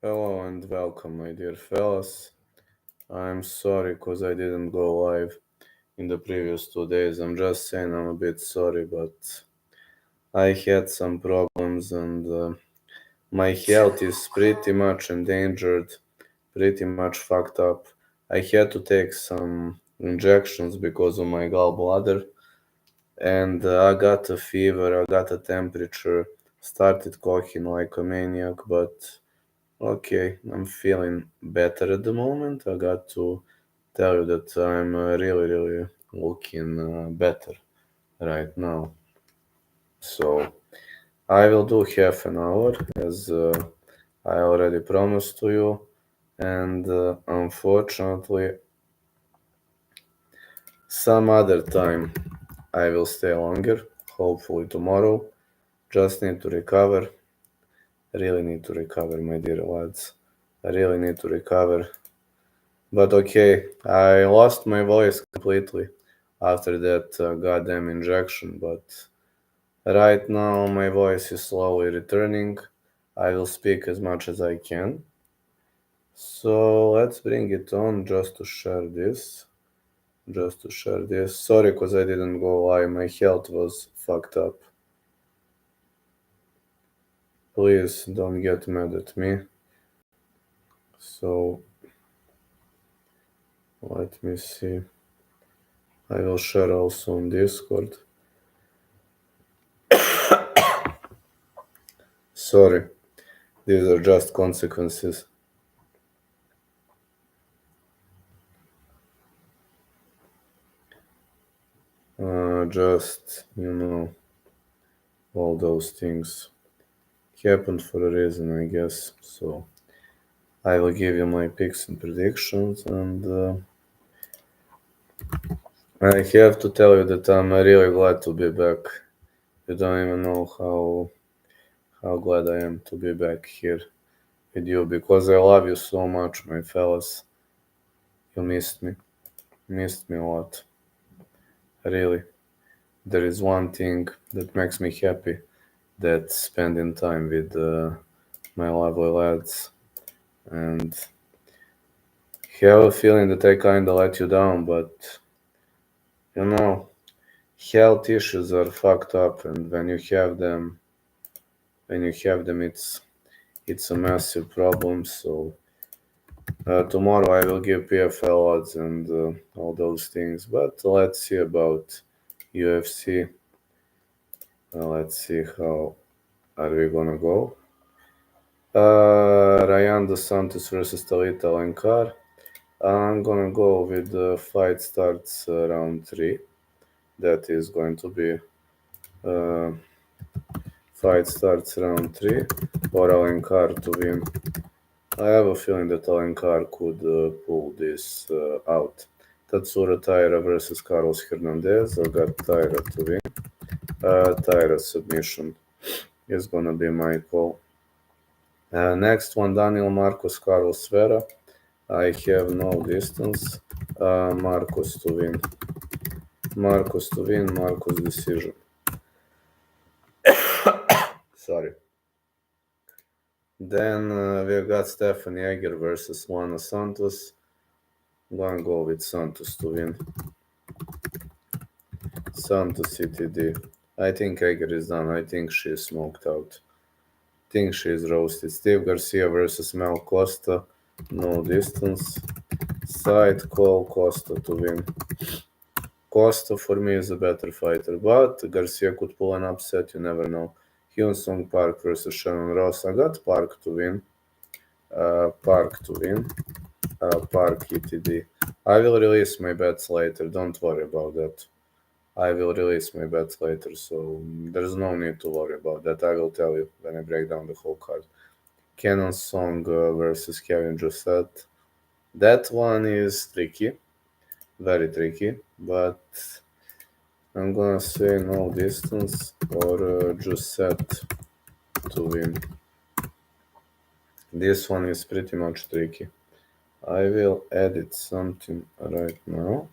Hello and welcome, my dear fellas. I'm sorry because I didn't go live in the previous 2 days. I'm just saying I'm a bit sorry, but I had some problems and my health is pretty much endangered, pretty much fucked up. I had to take some injections because of my gallbladder, and I got a fever, I got a temperature, started coughing like a maniac, but okay, I'm feeling better at the moment. I got to tell you that I'm really looking better right now. So I will do half an hour as I already promised to you, and unfortunately, some other time I will stay longer. Hopefully tomorrow. Just need to recover. Really need to recover, my dear lads. I really need to recover. But okay, I lost my voice completely after that goddamn injection. But right now, my voice is slowly returning. I will speak as much as I can. So let's bring it on just to share this. Just to share this. Sorry, because I didn't go live. My health was fucked up. Please don't get mad at me. So let me see. I will share also on Discord. Sorry, these are just consequences. Just, all those things happened for a reason, I guess. So I will give you my picks and predictions, and I have to tell you that I'm really glad to be back. You don't even know how glad I am to be back here with you because I love you so much, my fellas. You missed me a lot, really. There is one thing that makes me happy. That's spending time with my lovely lads, and have a feeling that I kinda let you down, but you know, health issues are fucked up, and when you have them, it's a massive problem. So tomorrow I will give PFL odds and all those things, but let's see about UFC. Let's see how are we gonna go. Ryan dos Santos versus Talita Lankar. I'm gonna go with the fight starts round 3. That is going to be uh, fight starts round 3 for Alankar to win. I have a feeling that Alankar could pull this out. Tatsura Taira versus Carlos Hernandez. I got Taira to win. Taira submission is gonna be my call. Next one, Daniel Marcos Carlos Vera. I have no distance. Marcos to win. Marcos to win. Marcos decision. Sorry. Then we got Stefan Jaeger versus Juana Santos. Gonna go with Santos to win. Santos CTD. I think Jaeger is done. I think she is smoked out. I think she is roasted. Steve Garcia versus Mel Costa. No distance. Side call Costa to win. Costa for me is a better fighter, but Garcia could pull an upset. You never know. Hyun Sung Park versus Shannon Ross. I got Park to win. Park to win. Park ETD. I will release my bets later. Don't worry about that. I will release my bets later, so there's no need to worry about that. I will tell you when I break down the whole card. Canon Song versus Kevin Josette. That one is tricky, very tricky, but I'm gonna say no distance or Josette to win. This one is pretty much tricky. I will edit something right now.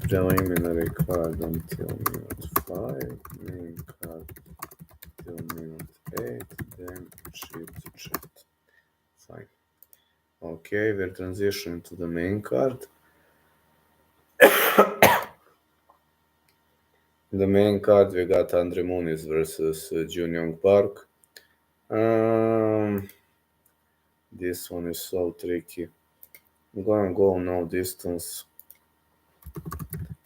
Preliminary card until minute 5, main card till minute 8, then Okay, we're transitioning to the main card. The main card, we got Andre Muniz versus Jun Young Park. This one is so tricky. I'm gonna go no distance.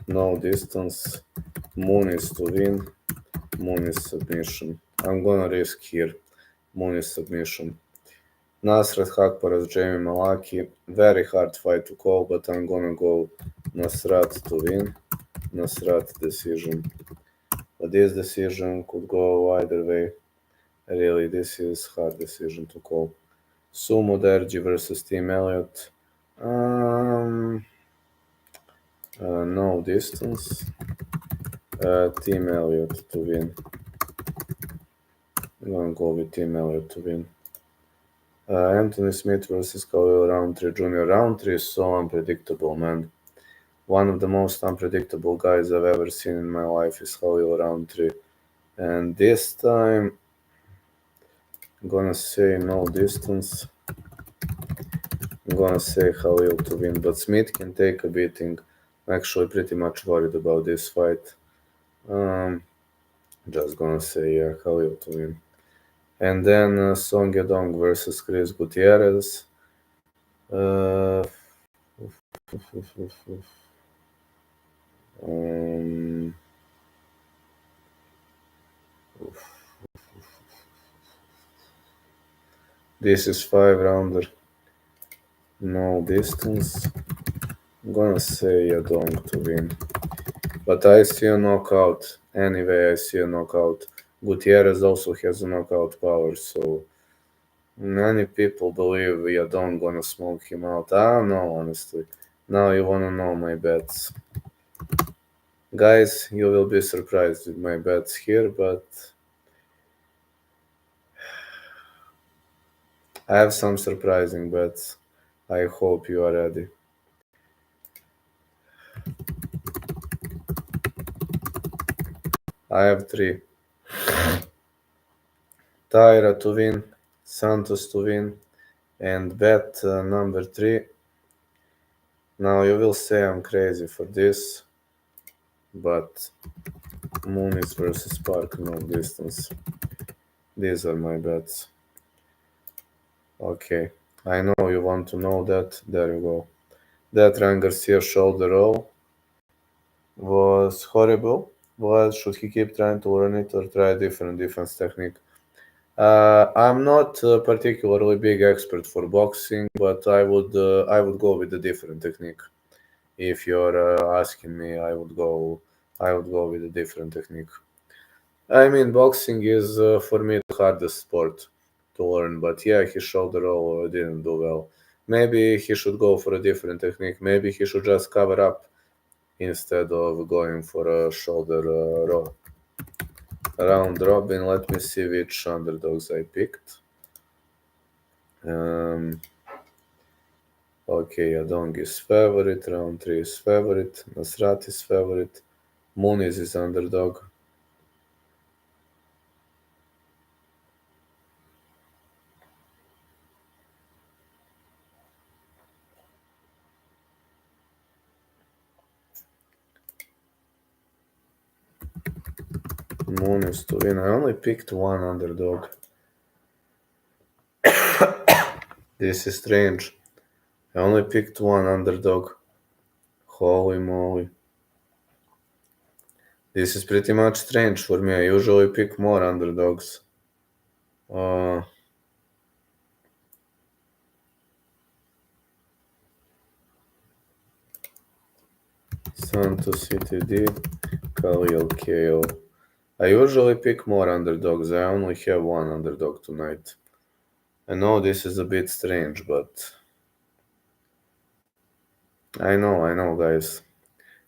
No distance. Muniz to win. Muniz submission. I'm gonna risk here. Muniz submission. Nasrat Hakparas, Jamie Malaki. Very hard fight to call, but I'm gonna go Nasrat to win. Nasrat decision. But this decision could go either way. Really, this is hard decision to call. Sumo Derji versus Team Elliott. No distance. Team Elliott to win. I'm gonna go with Team Elliott to win. Anthony Smith versus Khalil Roundtree Jr. Roundtree is so unpredictable, man. One of the most unpredictable guys I've ever seen in my life is Khalil Roundtree. And this time, I'm gonna say no distance. I'm gonna say Khalil to win, but Smith can take a beating. I'm actually pretty much worried about this fight. Just gonna say Khalil to win. And then Song Yadong versus Chris Gutierrez. Um, this is 5 rounder. No distance. I'm gonna say Yadong to win. But I see a knockout. Anyway, I see a knockout. Gutierrez also has a knockout power, so many people believe Yadong gonna smoke him out. I don't know, honestly. Now you wanna know my bets. Guys, you will be surprised with my bets here, but I have some surprising bets. I hope you are ready. I have 3. Taira to win, Santos to win, and bet number 3. Now you will say I'm crazy for this, but Muniz versus Park, no distance. These are my bets. Okay, I know you want to know that. There you go. That Ryan Garcia shoulder roll was horrible. What should he keep trying to learn it or try a different defense technique? I'm not a particularly big expert for boxing, but I would go with a different technique. If you're asking me, I would go with a different technique. I mean, boxing is for me the hardest sport to learn, but yeah, his shoulder roll didn't do well. Maybe he should go for a different technique. Maybe he should just cover up instead of going for a shoulder roll. Round robin, let me see which underdogs I picked. Okay, Yadong is favorite, round 3 is favorite, Nasrat is favorite, Muniz is underdog. Muniz to win. I only picked one underdog. This is strange. I only picked one underdog. Holy moly. This is pretty much strange for me. I usually pick more underdogs. Santos CTD, Khalil KO. I usually pick more underdogs. I only have one underdog tonight. I know this is a bit strange, but I know, guys.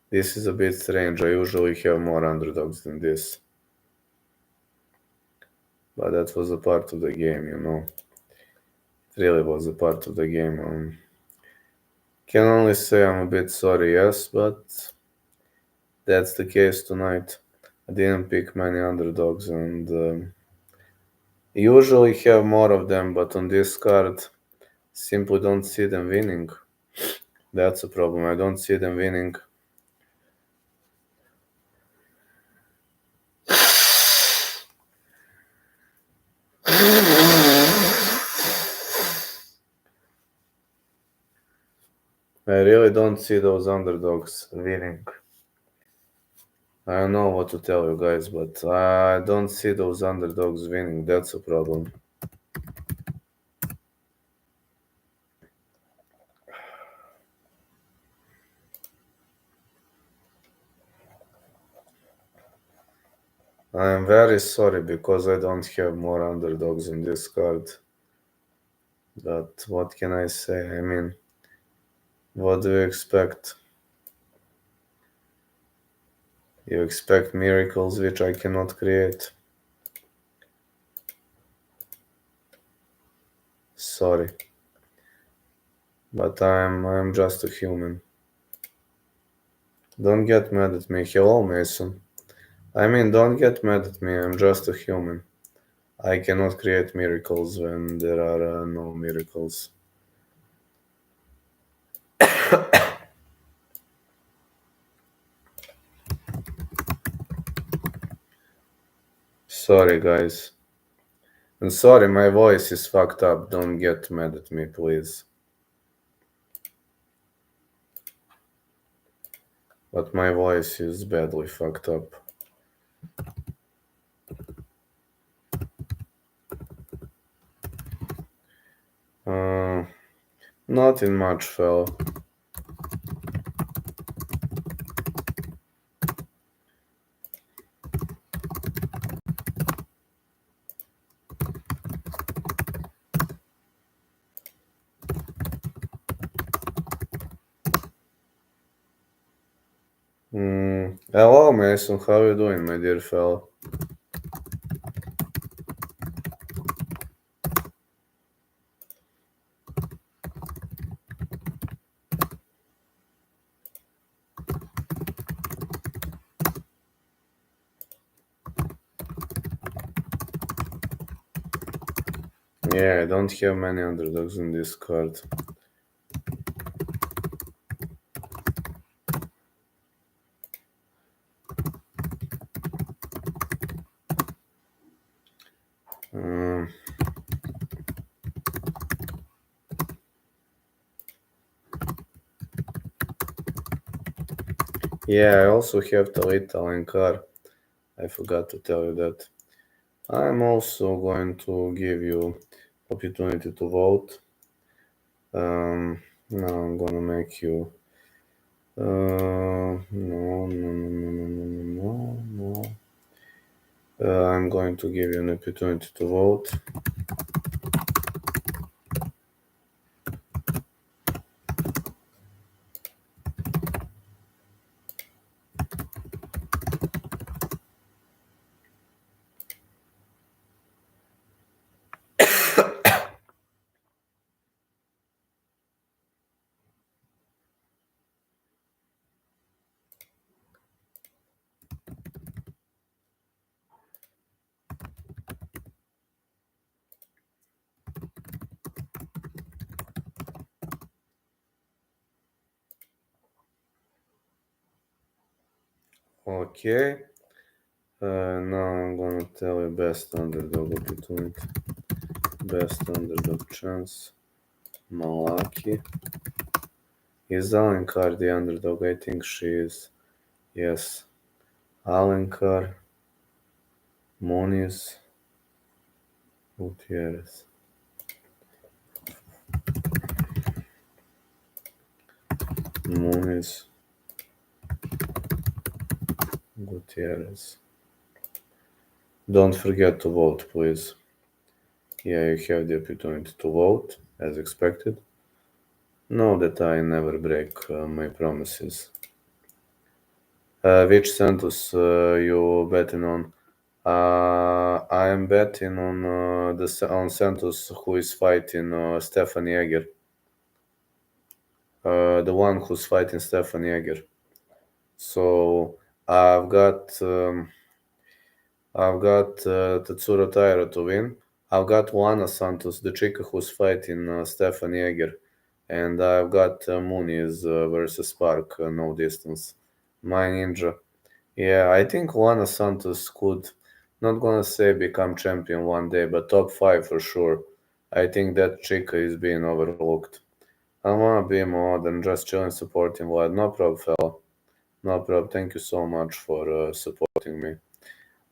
This is a bit strange. I usually have more underdogs than this. But that was a part of the game, you know. It really was a part of the game. Can only say I'm a bit sorry, yes, but that's the case tonight. I didn't pick many underdogs and usually have more of them, but on this card, Simply don't see them winning. That's a problem. I don't see them winning. I really don't see those underdogs winning. I don't know what to tell you guys, but I don't see those underdogs winning. That's a problem. I am very sorry because I don't have more underdogs in this card. But what can I say? I mean, what do you expect? You expect miracles which I cannot create. Sorry. But I'm just a human. Don't get mad at me. Hello, Mason. I mean, don't get mad at me. I'm just a human. I cannot create miracles when there are no miracles. Sorry, guys. And sorry, my voice is fucked up. Don't get mad at me, please. But my voice is badly fucked up. Nothing much, fella. Hello, Mason. How you doing, my dear fellow? Yeah, I don't have many underdogs in this card. Yeah, I also have the Italian car. I forgot to tell you that. I'm also going to give you opportunity to vote. Now I'm gonna make you. No, no, no, no, no, no, no. I'm going to give you an opportunity to vote. Okay. Now I'm gonna tell you best underdog opportunity. Best underdog chance. Malaki. Is Alencar the underdog? I think she is. Yes. Alencar. Moniz. Gutierrez. Moniz. Gutierrez. Don't forget to vote, please. Yeah, you have the opportunity to vote, as expected. Know that I never break my promises. Which Santos you betting on? I am betting on on Santos who is fighting Stefan Jäger. The one who's fighting Stefan Jäger. So I've got Tatsuro Taira to win. I've got Juana Santos, the chick who's fighting Stefan Yeager, and I've got Muniz versus Spark, no distance. My ninja. Yeah, I think Juana Santos could, not gonna say become champion one day, but top five for sure. I think that chica is being overlooked. I wanna be more than just chilling, supporting Vlad. No problem, fella. No problem. Thank you so much for supporting me.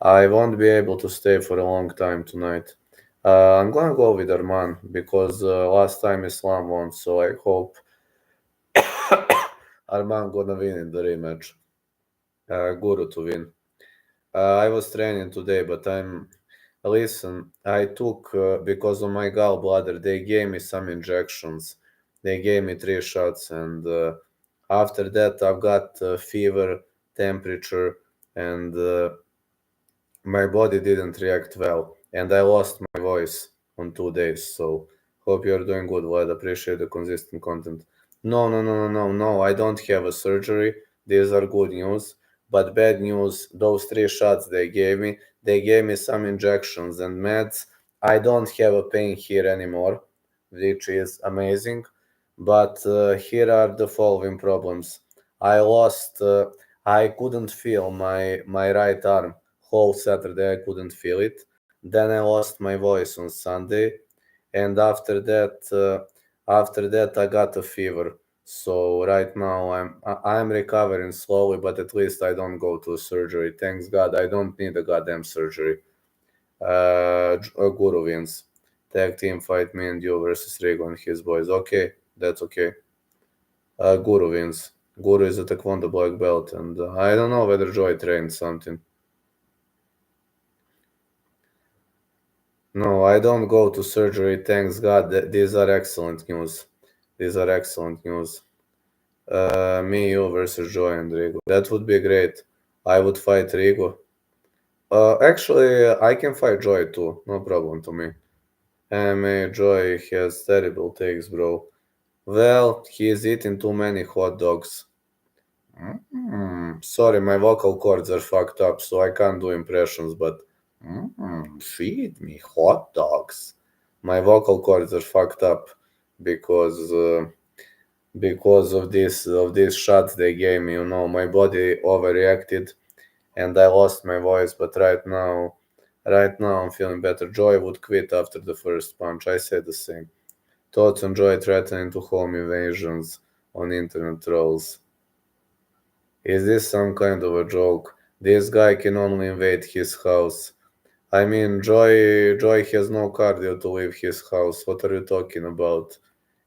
I won't be able to stay for a long time tonight. I'm gonna go with Arman because last time Islam won, so I hope Arman gonna win in the rematch. Guru to win. I was training today, but I'm. Listen, I took because of my gallbladder. They gave me some injections. They gave me 3 shots, and after that, I've got fever, temperature, and my body didn't react well, and I lost my voice on 2 days. So hope you're doing good, Vlad. Appreciate the consistent content. No, no, no, no, no, no. I don't have a surgery. These are good news, but bad news. Those 3 shots they gave me some injections and meds. I don't have a pain here anymore, which is amazing. But here are the following problems. I lost. I couldn't feel my right arm whole Saturday. I couldn't feel it. Then I lost my voice on Sunday, and after that I got a fever. So right now I'm recovering slowly, but at least I don't go to surgery. Thanks God, I don't need a goddamn surgery. Guru wins. Tag team fight me and you versus Rigo and his boys. Okay, that's okay. Guru wins. Guru is a Taekwondo black belt, and I don't know whether Joy trained something. No, I don't go to surgery. Thanks God. These are excellent news. These are excellent news. Me, you versus Joy and Rigo. That would be great. I would fight Rigo. Actually, I can fight Joy too. No problem to me. MMA Joy has terrible takes, bro. Well, he is eating too many hot dogs. Sorry, my vocal cords are fucked up, so I can't do impressions, but feed me hot dogs. My vocal cords are fucked up because because of these shots they gave me. You know, my body overreacted and I lost my voice. But right now I'm feeling better. Joy would quit after the first punch. I said the same. Thoughts on Joy threatening to home invasions on internet trolls. Is this some kind of a joke? This guy can only invade his house. I mean, Joy has no cardio to leave his house. What are you talking about?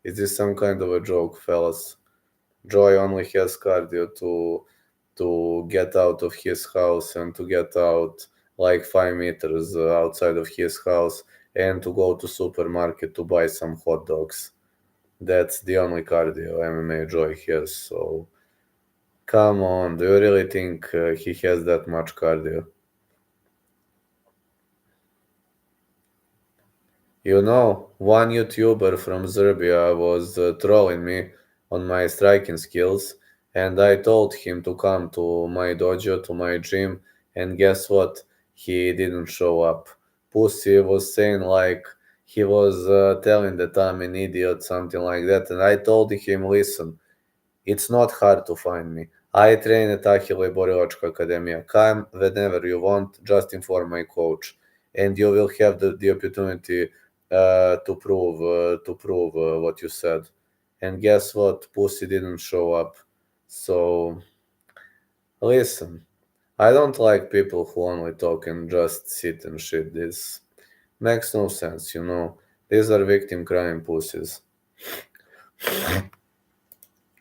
Is this some kind of a joke, fellas? Joy only has cardio to get out of his house and to get out like 5 meters outside of his house and to go to supermarket to buy some hot dogs. That's the only cardio MMA Joy has. So come on, do you really think he has that much cardio? You know, one YouTuber from Serbia was trolling me on my striking skills, and I told him to come to my dojo, to my gym, and guess what? He didn't show up. Pussy was saying like he was telling that I'm an idiot, something like that, and I told him, listen, it's not hard to find me. I train at Ahile Boriločka Academia. Come whenever you want, just inform my coach, and you will have the opportunity to prove what you said. And guess what? Pussy didn't show up. So listen, I don't like people who only talk and just sit and shit. This makes no sense, you know. These are victim crying pussies.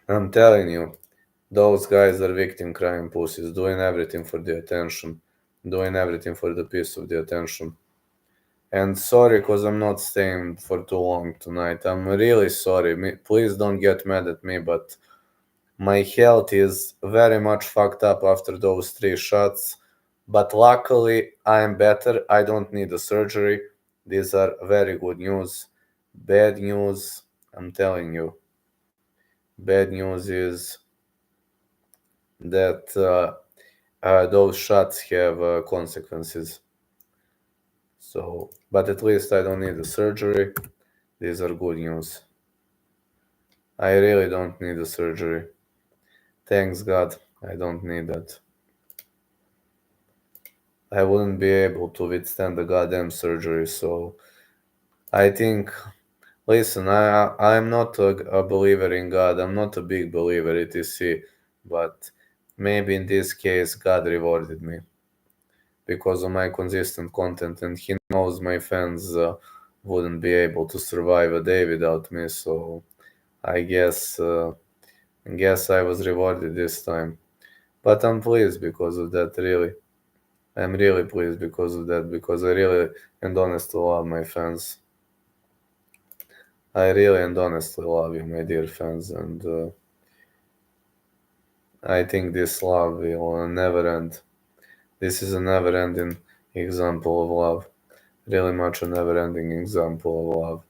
I'm telling you. Those guys are victim crying pussies, doing everything for the attention, doing everything for the piece of the attention. And sorry, cause I'm not staying for too long tonight. I'm really sorry. Please don't get mad at me, but my health is very much fucked up after those 3 shots. But luckily, I'm better. I don't need a surgery. These are very good news. Bad news, I'm telling you. Bad news is that those shots have consequences. So, but at least I don't need the surgery. These are good news. I really don't need the surgery. Thanks God, I don't need that. I wouldn't be able to withstand the goddamn surgery, so I think, listen, I'm not a believer in God. I'm not a big believer, etc. But maybe in this case, God rewarded me because of my consistent content, and He knows my fans wouldn't be able to survive a day without me. So I guess I was rewarded this time. But I'm pleased because of that. Really, I'm really pleased because of that. Because I really and honestly love my fans. I really and honestly love you, my dear fans, and I think this love will never end. This is a never ending example of love. Really much a never ending example of love.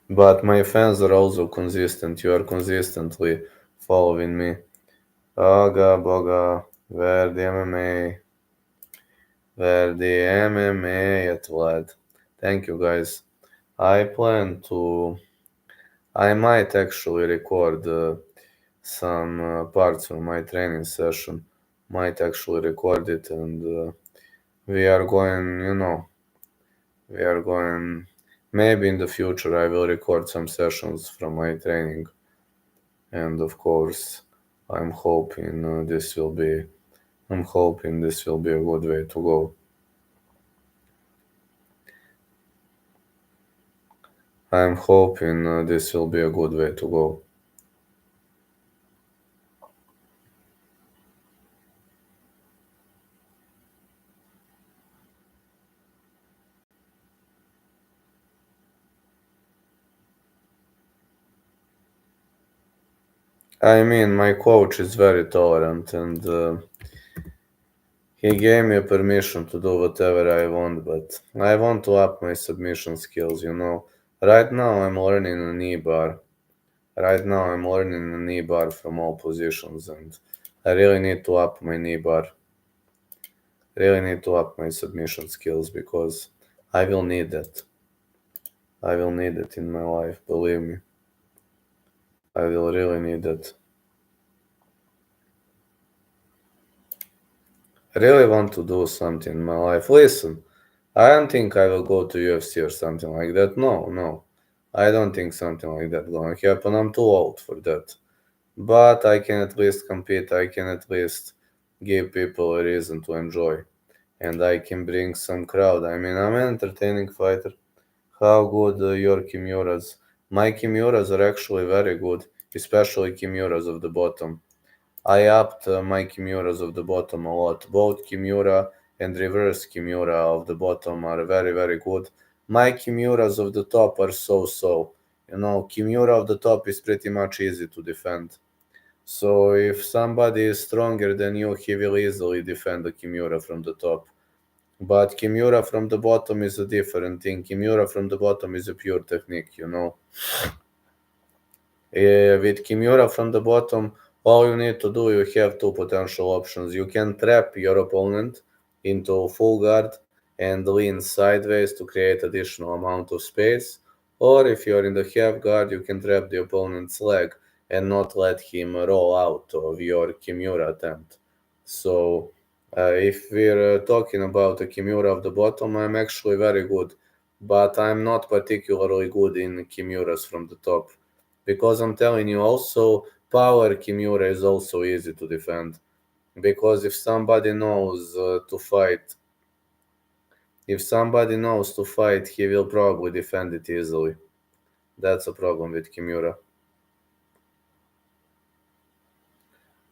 But my fans are also consistent. You are consistently following me. Aga boga, where the MMA, where the MMA at Vlad. Thank you guys. I plan to. I might actually record some parts of my training session. Might actually record it, and we are going. We are going. Maybe in the future I will record some sessions from my training, and of course, I'm hoping this will be. I'm hoping this will be a good way to go. I'm hoping this will be a good way to go. I mean, my coach is very tolerant, and he gave me permission to do whatever I want, but I want to up my submission skills. Right now I'm learning a knee bar. Right now I'm learning a knee bar from all positions, and I really need to up my knee bar. Really need to up my submission skills because I will need that. I will need it in my life, believe me. I will really need that. I really want to do something in my life. Listen, I don't think I will go to UFC or something like that. No, no. I don't think something like that gonna happen. I'm too old for that. But I can at least compete. I can at least give people a reason to enjoy. And I can bring some crowd. I mean, I'm an entertaining fighter. How good your Kimuras? My Kimuras are actually very good, especially Kimuras of the bottom. I upped my Kimuras of the bottom a lot. Both Kimura and reverse Kimura of the bottom are very, very good. My Kimuras of the top are so-so. Kimura of the top is pretty much easy to defend. So if somebody is stronger than you, he will easily defend the Kimura from the top. But Kimura from the bottom is a different thing. Kimura from the bottom is a pure technique. With Kimura from the bottom, all you need to do, you have two potential options. You can trap your opponent into full guard and lean sideways to create additional amount of space. Or if you're in the half guard, you can trap the opponent's leg and not let him roll out of your Kimura attempt. So if we're talking about the Kimura of the bottom, I'm actually very good, but I'm not particularly good in Kimuras from the top. Because I'm telling you, also, power Kimura is also easy to defend. Because if somebody knows to fight, he will probably defend it easily. That's a problem with Kimura.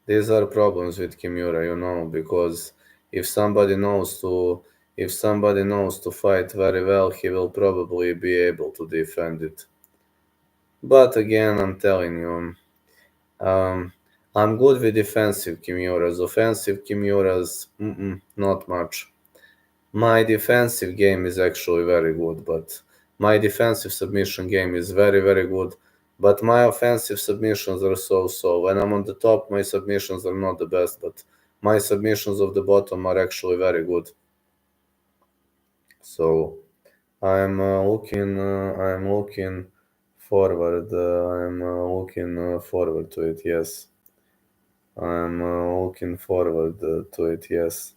These are problems with Kimura, because if somebody knows to if somebody knows to fight very well, he will probably be able to defend it. But again, I'm telling you, Um, I'm good with defensive Kimuras. Offensive Kimuras, not much. My defensive game is actually very good, but my defensive submission game is very, very good. But my offensive submissions are so-so. When I'm on the top, my submissions are not the best, but my submissions of the bottom are actually very good. So I'm looking forward. I'm looking forward to it. Yes, I'm looking forward to it. Yes.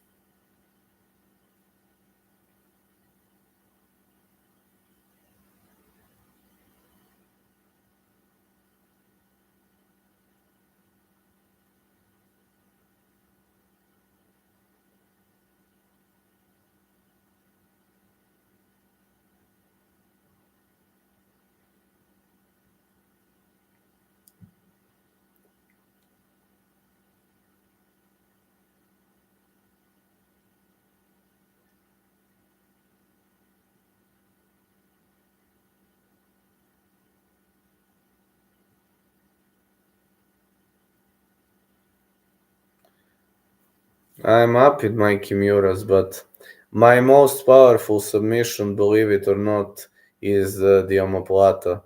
I'm up with my Kimuras, but my most powerful submission, believe it or not, is the omoplata.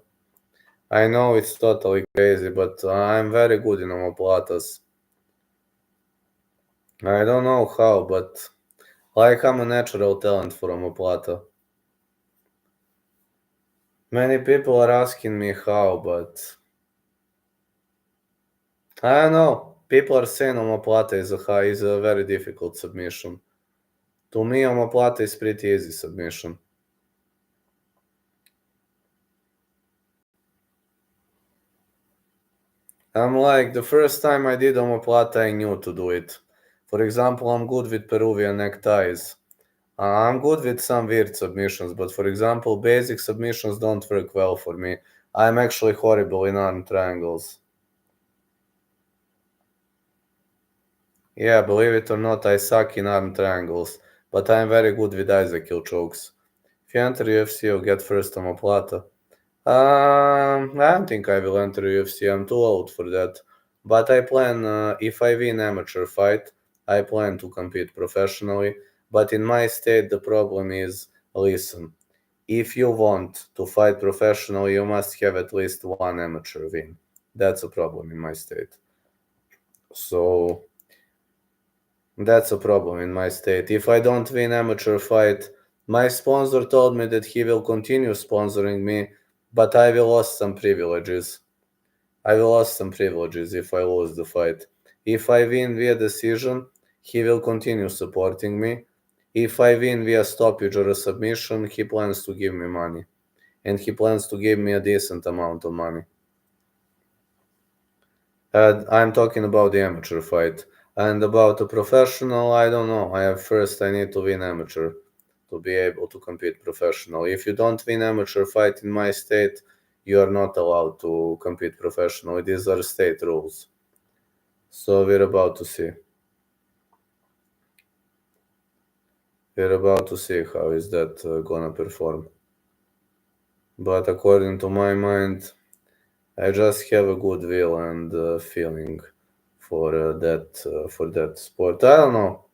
I know it's totally crazy, but I'm very good in omoplatas. I don't know how, but like I'm a natural talent for omoplata. Many people are asking me how, but I don't know. People are saying omoplata is a very difficult submission. To me, omoplata is pretty easy submission. I'm like, the first time I did omoplata, I knew to do it. For example, I'm good with Peruvian neckties. I'm good with some weird submissions, but for example, basic submissions don't work well for me. I'm actually horrible in arm triangles. Yeah, believe it or not, I suck in arm triangles, but I'm very good with Isaac chokes. If you enter UFC, you'll get first omoplata. I don't think I will enter UFC. I'm too old for that. But I plan, if I win amateur fight, I plan to compete professionally. But in my state, the problem is, listen, if you want to fight professionally, you must have at least one amateur win. That's a problem in my state. So that's a problem in my state. If I don't win amateur fight, my sponsor told me that he will continue sponsoring me, but I will lose some privileges. I will lose some privileges if I lose the fight. If I win via decision, he will continue supporting me. If I win via stoppage or a submission, he plans to give me money. And he plans to give me a decent amount of money. I'm talking about the amateur fight. And about a professional, I don't know. I need to win amateur to be able to compete professional. If you don't win amateur fight in my state, you are not allowed to compete professionally. These are state rules. So we're about to see. We're about to see how is that gonna perform. But according to my mind, I just have a good will and feeling for that sport. I don't know.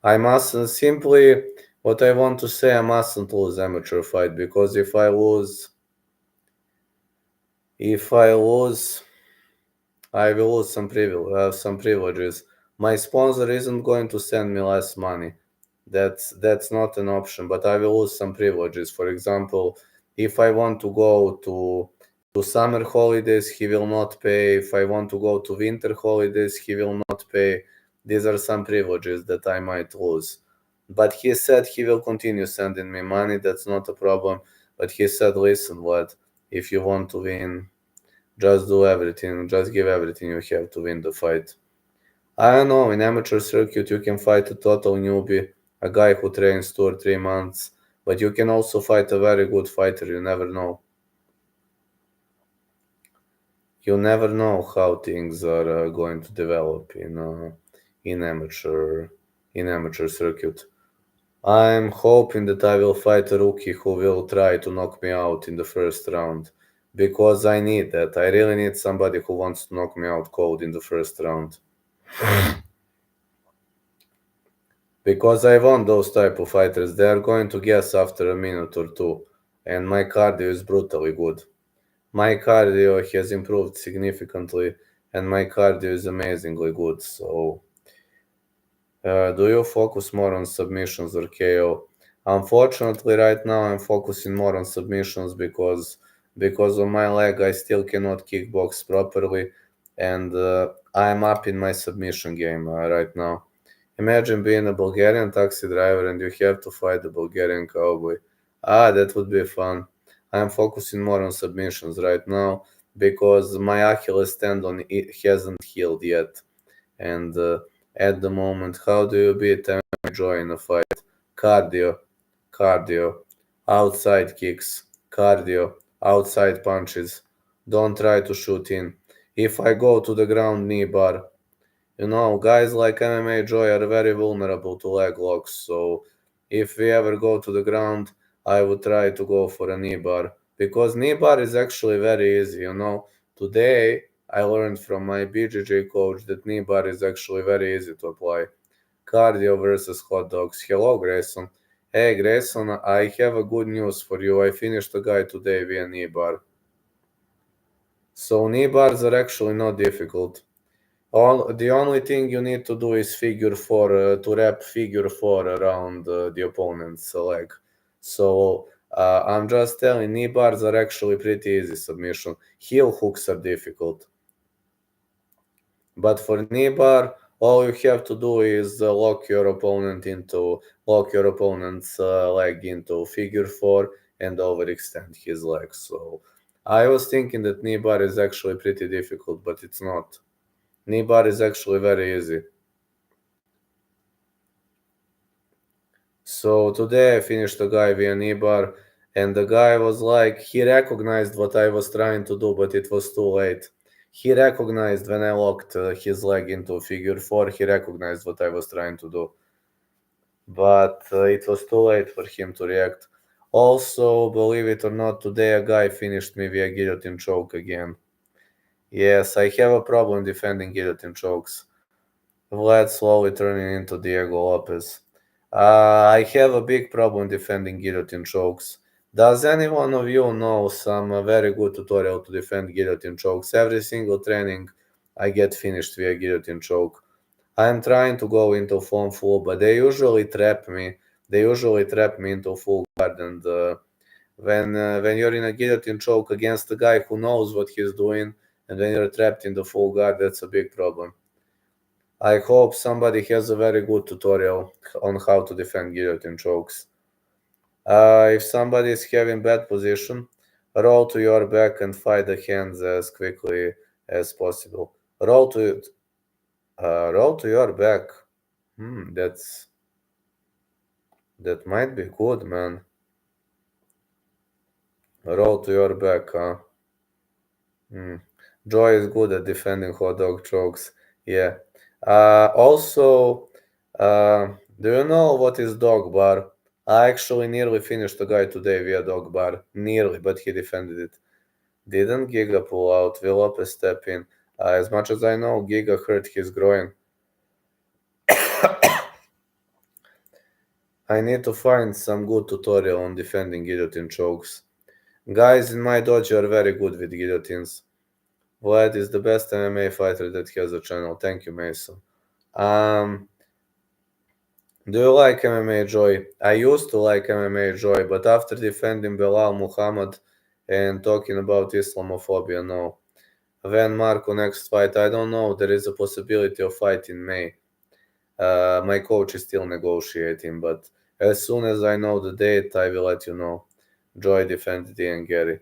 I mustn't simply what I want to say. I mustn't lose amateur fight because if I lose, I will lose some privileges. My sponsor isn't going to send me less money. That's not an option. But I will lose some privileges. For example, if I want to go to summer holidays, he will not pay. If I want to go to winter holidays, he will not pay. These are some privileges that I might lose. But he said he will continue sending me money. That's not a problem. But he said, listen, lad, if you want to win, just do everything. Just give everything you have to win the fight. I don't know. In amateur circuit, you can fight a total newbie, a guy who trains 2 or 3 months, but you can also fight a very good fighter. You never know. You never know how things are going to develop in amateur in amateur circuit. I'm hoping that I will fight a rookie who will try to knock me out in the first round because I need that. I really need somebody who wants to knock me out cold in the first round. Because I want those type of fighters. They are going to guess after a minute or two, and my cardio is brutally good. My cardio has improved significantly, and my cardio is amazingly good. So, do you focus more on submissions or KO? Unfortunately, right now I'm focusing more on submissions because of my leg I still cannot kickbox properly, and I'm up in my submission game right now. Imagine being a Bulgarian taxi driver and you have to fight the Bulgarian cowboy. Ah, that would be fun. I'm focusing more on submissions right now because my Achilles tendon hasn't healed yet. And at the moment, how do you beat MMA Joy in a fight? Cardio, cardio, outside kicks, cardio, outside punches. Don't try to shoot in. If I go to the ground knee bar, guys like MMA Joy are very vulnerable to leg locks, so if we ever go to the ground, I would try to go for a knee bar because knee bar is actually very easy. Today, I learned from my BJJ coach that knee bar is actually very easy to apply. Cardio versus hot dogs. Hello, Grayson. Hey, Grayson, I have a good news for you. I finished a guy today via knee bar. So knee bars are actually not difficult. The only thing you need to do is figure four to wrap figure four around the opponent's leg. So I'm just telling, knee bars are actually pretty easy submission. Heel hooks are difficult, but for knee bar, all you have to do is lock your opponent's leg into figure four and overextend his leg. So I was thinking that knee bar is actually pretty difficult, but it's not. Knee bar is actually very easy. So today I finished a guy via knee bar, and the guy was like, he recognized what I was trying to do, but it was too late. He recognized when I locked his leg into figure four, he recognized what I was trying to do, but it was too late for him to react. Also, believe it or not, today a guy finished me via guillotine choke again. Yes, I have a problem defending guillotine chokes. Vlad slowly turning into Diego Lopez. I have a big problem defending guillotine chokes. Does any one of you know some very good tutorial to defend guillotine chokes? Every single training I get finished via guillotine choke. I'm trying to go into foam full, but they usually trap me. They usually trap me into full guard, and when you're in a guillotine choke against a guy who knows what he's doing, and when you're trapped in the full guard, that's a big problem. I hope somebody has a very good tutorial on how to defend guillotine chokes. If somebody is having bad position, roll to your back and fight the hands as quickly as possible. Roll to your back. That might be good, man. Roll to your back, huh? Hmm. Joy is good at defending hot dog chokes. Yeah. Also, do you know what is dog bar? I actually nearly finished a guy today via dog bar. Nearly, but he defended it. Didn't Giga pull out? Will Lopez step in? As much as I know, Giga hurt his groin. I need to find some good tutorial on defending guillotine chokes. Guys in my dojo are very good with guillotines. Vlad is the best MMA fighter that has a channel. Thank you, Mason. Um, do you like MMA Joy? I used to like MMA Joy, but after defending Belal Muhammad and talking about Islamophobia, no. When Marco next fight, I don't know. There is a possibility of fight in May. My coach is still negotiating, but as soon as I know the date, I will let you know. Joy defended Ian Gary.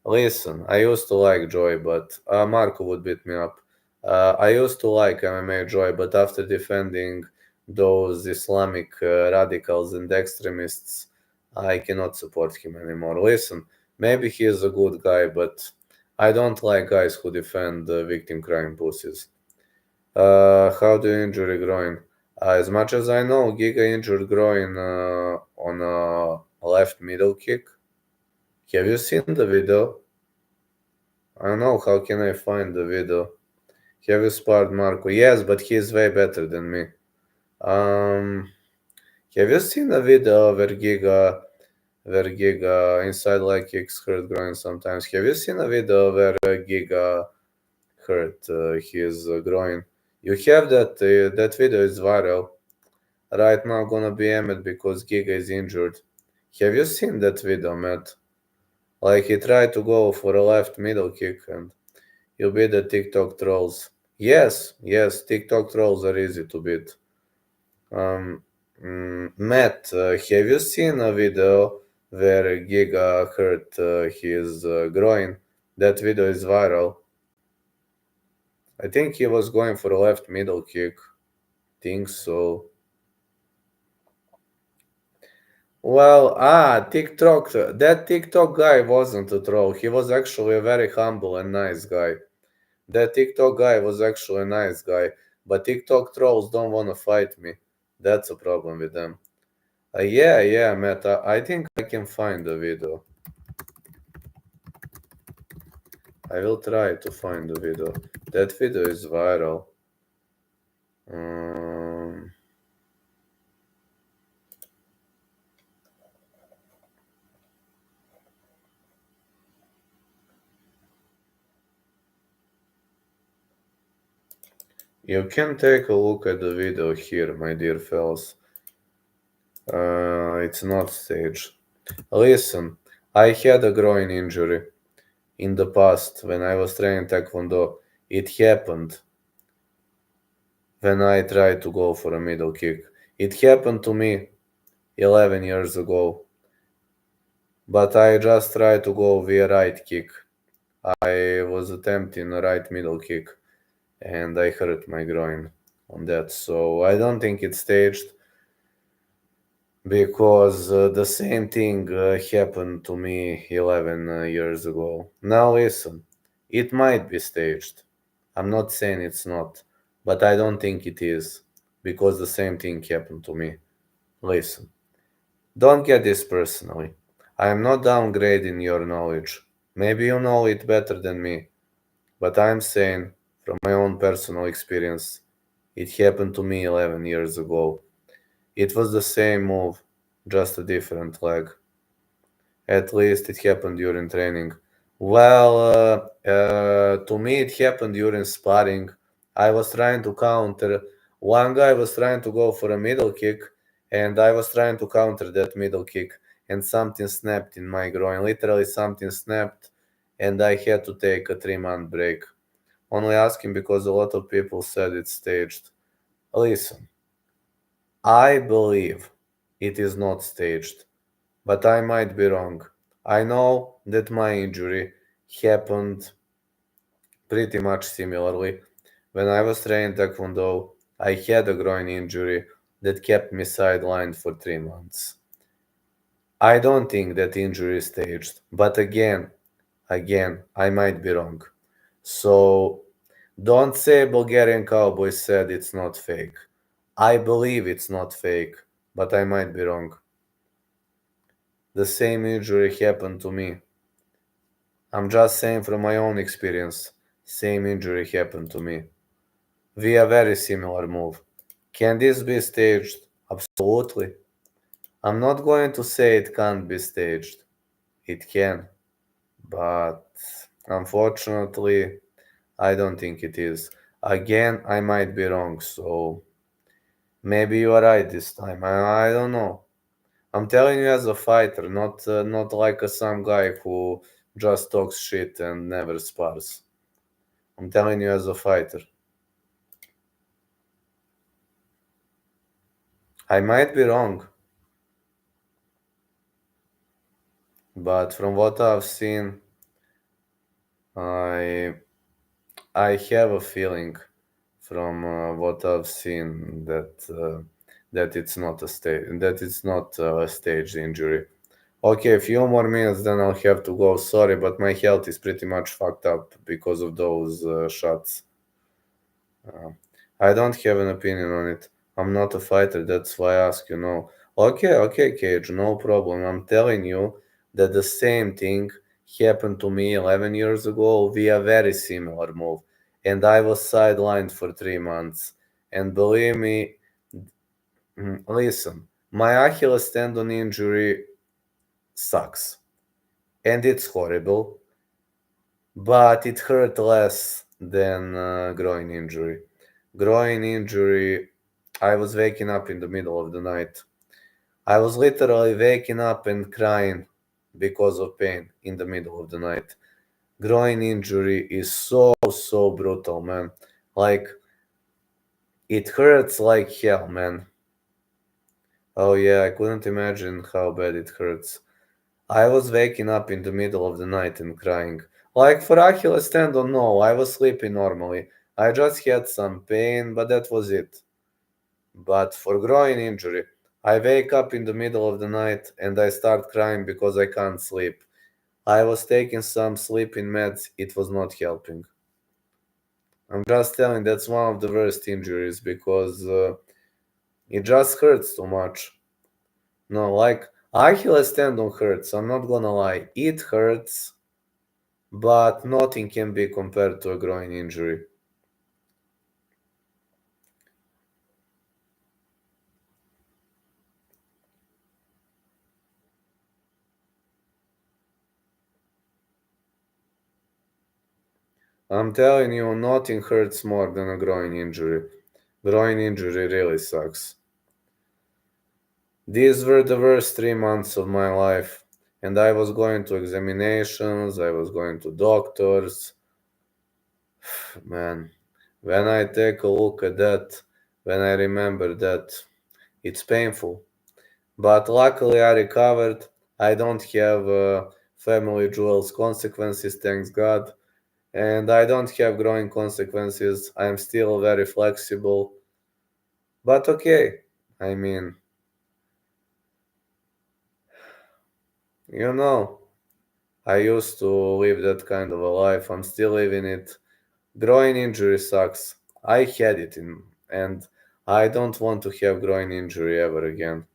Listen, I used to like Joy, but Marco would beat me up. I used to like MMA Joy, but after defending those Islamic radicals and extremists, I cannot support him anymore. Listen, maybe he is a good guy, but I don't like guys who defend victim crime pussies. How do you injure a groin? As much as I know, Giga injured groin on a left middle kick. Have you seen the video? I don't know, how can I find the video? Have you sparred Marco? Yes, but he is way better than me. Um, have you seen a video where Giga where Giga inside leg kicks hurt groin sometimes. Have you seen a video where Giga hurt his groin? You have that video is viral right now gonna be embedded because Giga is injured. Have you seen that video, Matt? Like he tried to go for a left middle kick and you beat the TikTok trolls. Yes, TikTok trolls are easy to beat. Um, Matt, have you seen a video where Giga hurt his groin? That video is viral. I think he was going for a left middle kick. Think so. Well, TikTok. That TikTok guy wasn't a troll. He was actually a very humble and nice guy. That TikTok guy was actually a nice guy. But TikTok trolls don't want to fight me. That's a problem with them. Yeah, Matt. I think I can find the video. I will try to find the video. That video is viral. Um, you can take a look at the video here, my dear fellas. It's not staged. Listen, I had a groin injury in the past when I was training Taekwondo. It happened when I tried to go for a middle kick. It happened to me 11 years ago, but I just tried to go via right kick. I was attempting a right middle kick and I hurt my groin on that. So I don't think it's staged because the same thing happened to me 11 years ago. Now listen, it might be staged. I'm not saying it's not, but I don't think it is because the same thing happened to me. Listen, don't get this personally. I am not downgrading your knowledge. Maybe you know it better than me, but I'm saying from my own personal experience, it happened to me 11 years ago. It was the same move, just a different leg. At least it happened during training. Well, to me it happened during sparring. I was trying to counter. One guy was trying to go for a middle kick, and I was trying to counter that middle kick, and something snapped in my groin. Literally, something snapped, and I had to take a 3 month break. Only asking because a lot of people said it's staged. Listen, I believe it is not staged, but I might be wrong. I know that my injury happened pretty much similarly. When I was training Taekwondo, I had a groin injury that kept me sidelined for 3 months. I don't think that injury is staged, but again, I might be wrong. So don't say Bulgarian Cowboy said it's not fake. I believe it's not fake, but I might be wrong. The same injury happened to me. I'm just saying from my own experience, same injury happened to me. Via very similar move. Can this be staged? Absolutely. I'm not going to say it can't be staged. It can. But unfortunately, I don't think it is. Again, I might be wrong, so maybe you are right this time. I don't know. I'm telling you as a fighter, not like some guy who just talks shit and never spars. I'm telling you as a fighter. I might be wrong, but from what I've seen, I I have a feeling from what I've seen that it's not a stage injury. Okay, a few more minutes, then I'll have to go. Sorry, but my health is pretty much fucked up because of those shots. Uh, I don't have an opinion on it. I'm not a fighter, that's why I ask you. No. Okay, Cage, no problem. I'm telling you that the same thing happened to me 11 years ago via very similar move. And I was sidelined for 3 months. And believe me, listen, my Achilles tendon injury sucks. And it's horrible, but it hurt less than groin injury. Groin injury, I was waking up in the middle of the night. I was literally waking up and crying because of pain in the middle of the night. Groin injury is so brutal, man. Like, it hurts like hell, man. Oh yeah, I couldn't imagine how bad it hurts. I was waking up in the middle of the night and crying. Like for Achilles tendon, no, I was sleeping normally. I just had some pain, but that was it. But for groin injury, I wake up in the middle of the night and I start crying because I can't sleep. I was taking some sleeping meds, it was not helping. I'm just telling that's one of the worst injuries because it just hurts too much. No, like Achilles tendon hurts, I'm not gonna lie. It hurts, but nothing can be compared to a groin injury. I'm telling you, nothing hurts more than a groin injury. Groin injury really sucks. These were the worst 3 months of my life, and I was going to examinations, I was going to doctors. Man, when I take a look at that, when I remember that, it's painful. But luckily, I recovered. I don't have family jewels consequences, thanks God. And I don't have growing consequences. I'm still very flexible. But okay. I mean, you know, I used to live that kind of a life. I'm still living it. Groin injury sucks. I had it and I don't want to have groin injury ever again.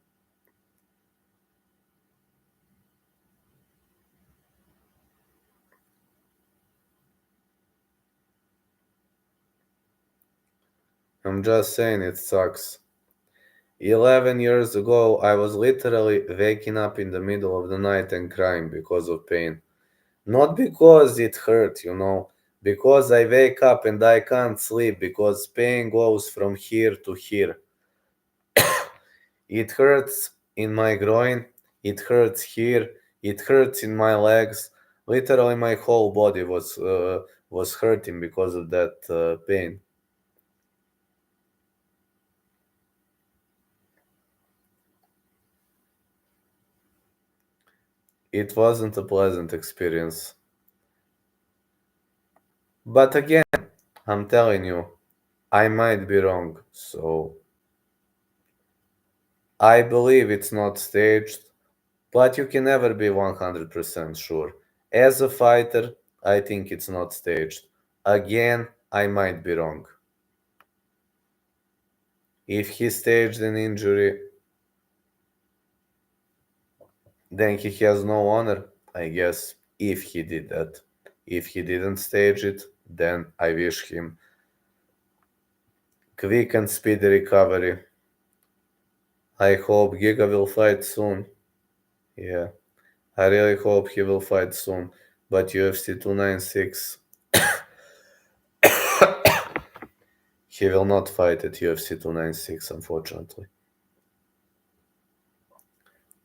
I'm just saying it sucks. 11 years ago, I was literally waking up in the middle of the night and crying because of pain. Not because it hurt, because I wake up and I can't sleep because pain goes from here to here. It hurts in my groin, it hurts here, it hurts in my legs. Literally, my whole body was hurting because of that pain. It wasn't a pleasant experience. But again, I'm telling you, I might be wrong. So I believe it's not staged, but you can never be 100% sure. As a fighter, I think it's not staged. Again, I might be wrong. If he staged an injury, then he has no honor, I guess, if he did that. If he didn't stage it, then I wish him quick and speedy recovery. I hope Giga will fight soon. Yeah, I really hope he will fight soon. But UFC 296, he will not fight at UFC 296, unfortunately.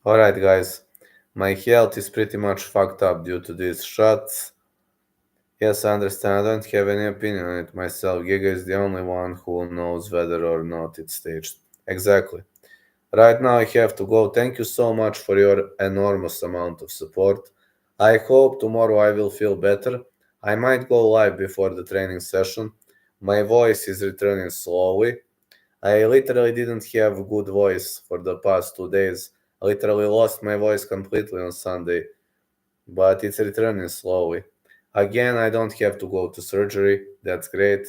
Alright, guys, my health is pretty much fucked up due to these shots. Yes, I understand. I don't have any opinion on it myself. Giga is the only one who knows whether or not it's staged. Exactly. Right now, I have to go. Thank you so much for your enormous amount of support. I hope tomorrow I will feel better. I might go live before the training session. My voice is returning slowly. I literally didn't have a good voice for the past 2 days. I literally lost my voice completely on Sunday, but it's returning slowly. Again, I don't have to go to surgery. That's great.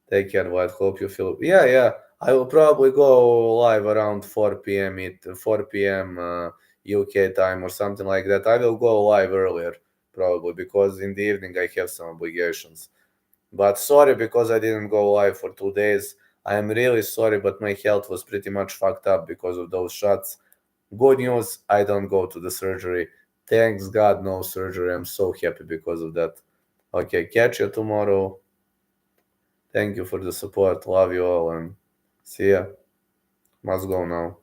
Take care, Vlad. Hope you feel. Yeah, yeah. I will probably go live around 4 p.m. 4 p.m. UK time or something like that. I will go live earlier probably because in the evening I have some obligations. But sorry because I didn't go live for 2 days. I am really sorry, but my health was pretty much fucked up because of those shots. Good news, I don't go to the surgery. Thanks God, no surgery. I'm so happy because of that. Okay, catch you tomorrow. Thank you for the support. Love you all and see ya. Must go now.